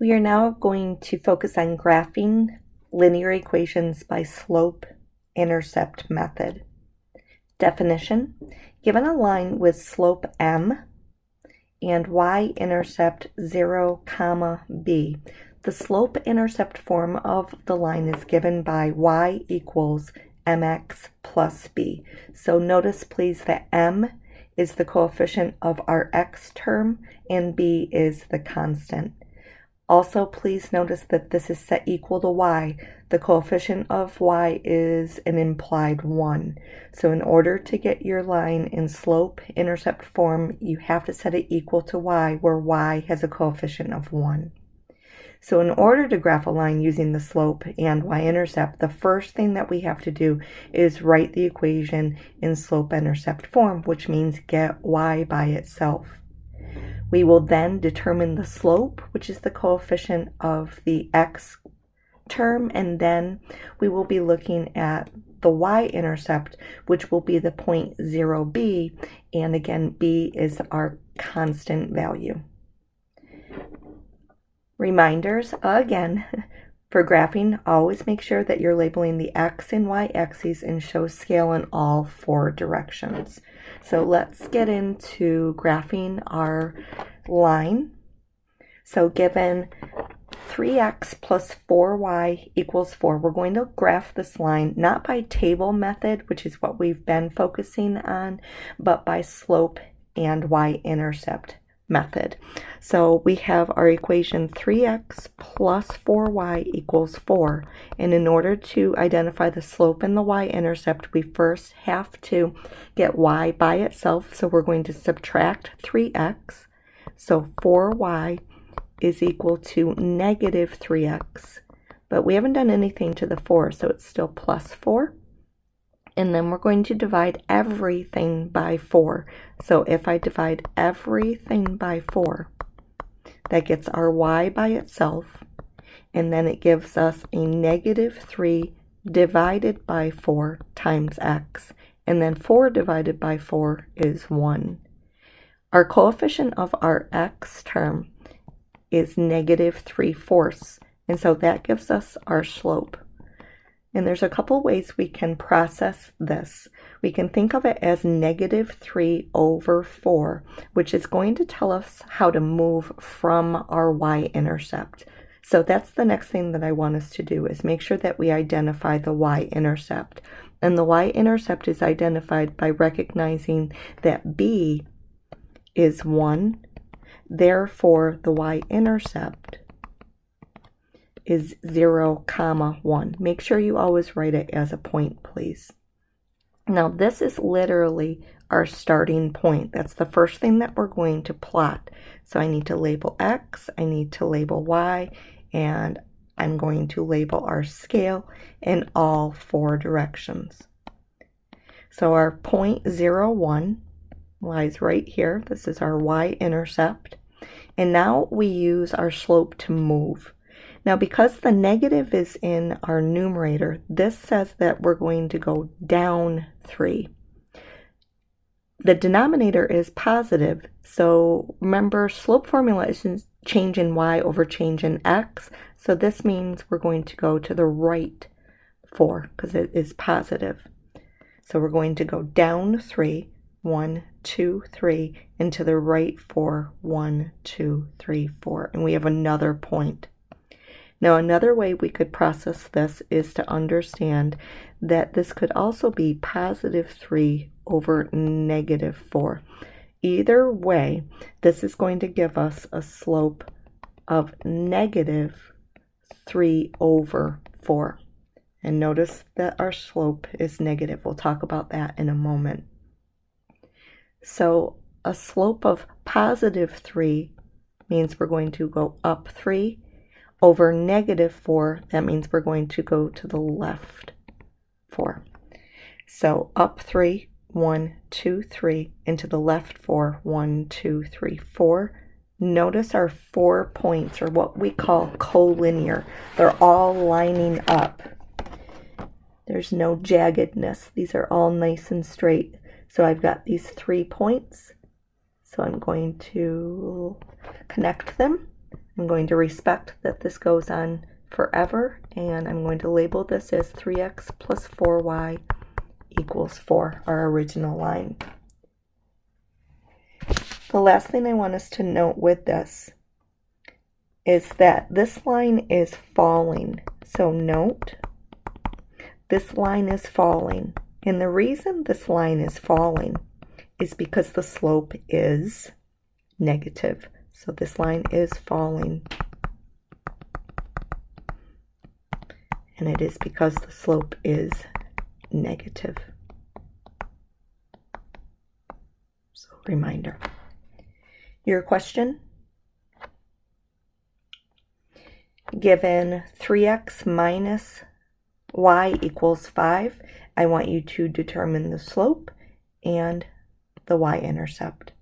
We are now going to focus on graphing linear equations by slope-intercept method. Definition: given a line with slope m and y-intercept 0, b, the slope-intercept form of the line is given by y equals mx plus b. So notice please that m is the coefficient of our x term and b is the constant. Also, please notice that this is set equal to y. The coefficient of y is an implied 1. So in order to get your line in slope-intercept form, you have to set it equal to y, where y has a coefficient of 1. So in order to graph a line using the slope and y-intercept, the first thing that we have to do is write the equation in slope-intercept form, which means get y by itself. We will then determine the slope, which is the coefficient of the x term, and then we will be looking at the y-intercept, which will be the point 0b, and again, b is our constant value. Reminders, again, for graphing, always make sure that you're labeling the x and y axes and show scale in all 4 directions. So let's get into graphing our line. So given 3x plus 4y equals 4, we're going to graph this line not by table method, which is what we've been focusing on, but by slope and y-intercept method. So we have our equation 3x plus 4y equals 4, and in order to identify the slope and the y-intercept, we first have to get y by itself. So we're going to subtract 3x, so 4y is equal to negative 3x, but we haven't done anything to the 4, so it's still plus 4. And then we're going to divide everything by 4. So if I divide everything by 4, that gets our y by itself, and then it gives us a negative 3 divided by 4 times x, and then 4 divided by 4 is 1. Our coefficient of our x term is negative 3/4, and so that gives us our slope. And there's a couple ways we can process this. We can think of it as negative 3 over 4, which is going to tell us how to move from our y-intercept. So that's the next thing that I want us to do, is make sure that we identify the y-intercept. And the y-intercept is identified by recognizing that b is 1, therefore the y-intercept is 0, 1. Make sure you always write it as a point, please. Now this is literally our starting point. That's the first thing that we're going to plot. So I need to label x, I need to label y, and I'm going to label our scale in all 4 directions. So our point 0, 1 lies right here. This is our y-intercept. And now we use our slope to move. Now, because the negative is in our numerator, this says that we're going to go down 3. The denominator is positive, so remember, slope formula is change in y over change in x, so this means we're going to go to the right 4, because it is positive. So we're going to go down 3, 1, 2, 3, and to the right 4, 1, 2, 3, 4, and we have another point. Now another way we could process this is to understand that this could also be positive 3 over negative 4. Either way, this is going to give us a slope of negative 3 over 4. And notice that our slope is negative. We'll talk about that in a moment. So a slope of positive 3 means we're going to go up 3. Over negative 4, that means we're going to go to the left 4. So up 3, 1, 2, 3, and to the left 4, 1, 2, 3, 4. Notice our 4 points are what we call collinear. They're all lining up. There's no jaggedness. These are all nice and straight. So I've got these 3 points. So I'm going to connect them. I'm going to respect that this goes on forever, and I'm going to label this as 3x plus 4y equals 4, our original line. The last thing I want us to note with this is that this line is falling. So note, this line is falling. And the reason this line is falling is because the slope is negative. So this line is falling. And it is because the slope is negative. So reminder. Your question? Given 3x minus y equals 5, I want you to determine the slope and the y-intercept.